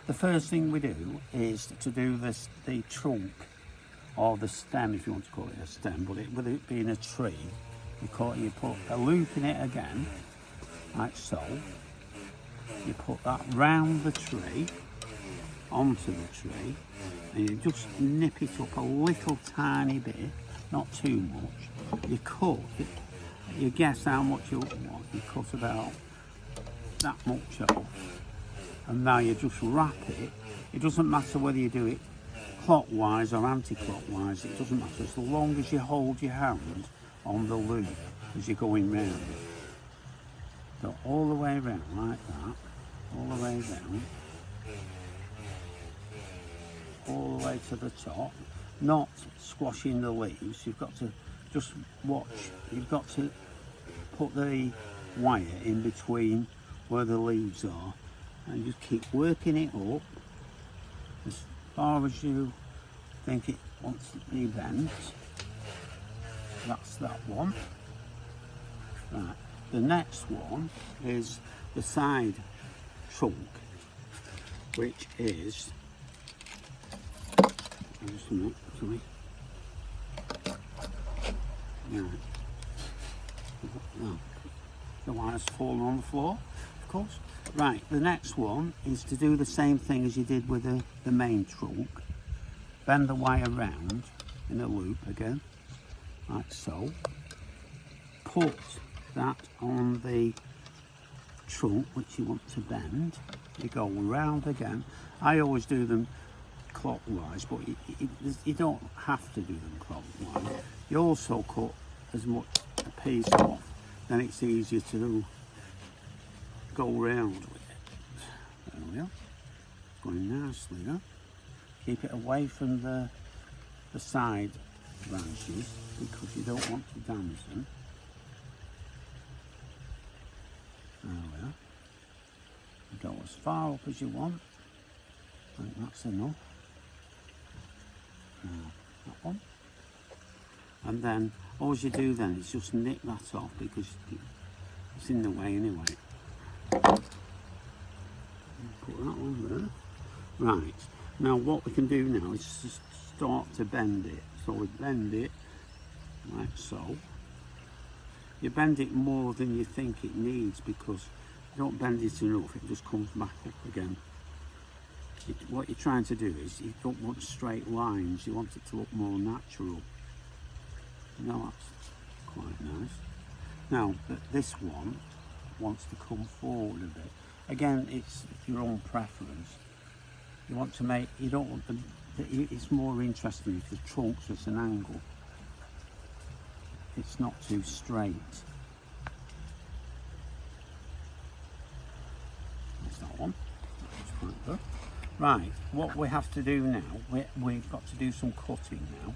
the first thing we do is to do this, the trunk or the stem, if you want to call it a stem, but with it being a tree, you put a loop in it again, like so. You put that round the tree, onto the tree, and you just nip it up a little tiny bit, not too much. You cut it, you guess how much you want, you cut about that much off, and now you just wrap it. It doesn't matter whether you do it clockwise or anti-clockwise, it doesn't matter, as long as you hold your hand on the loop as you're going round. So all the way around like that, all the way down, all the way to the top, not squashing the leaves. You've got to just watch, you've got to put the wire in between where the leaves are and just keep working it up as far as you think it wants to be bent. That's that one. Right. The next one is the side trunk, which is the one has fallen on the floor, of course. Right, the next one is to do the same thing as you did with the main trunk. Bend the wire round in a loop again, like so. Put that on the trunk which you want to bend. You go round again. I always do them clockwise, but you don't have to do them clockwise. You also cut as much a piece off, then it's easier to go round with it. There we are. Going nicely now. Keep it away from the side branches because you don't want to damage them. There we are. You go as far up as you want. I think that's enough. That one. And then all you do then is just nip that off because it's in the way anyway. Put that one there. Right. Now what we can do now is just start to bend it. So we bend it like so. You bend it more than you think it needs because you don't bend it enough, it just comes back up again. What you're trying to do is you don't want straight lines, you want it to look more natural. Now that's quite nice. Now this one wants to come forward a bit. Again, it's your own preference. You want to make, you don't want it's more interesting if the trunk's at an angle. It's not too straight. That's that one. That's quite good. Right, what we have to do now, we've got to do some cutting now.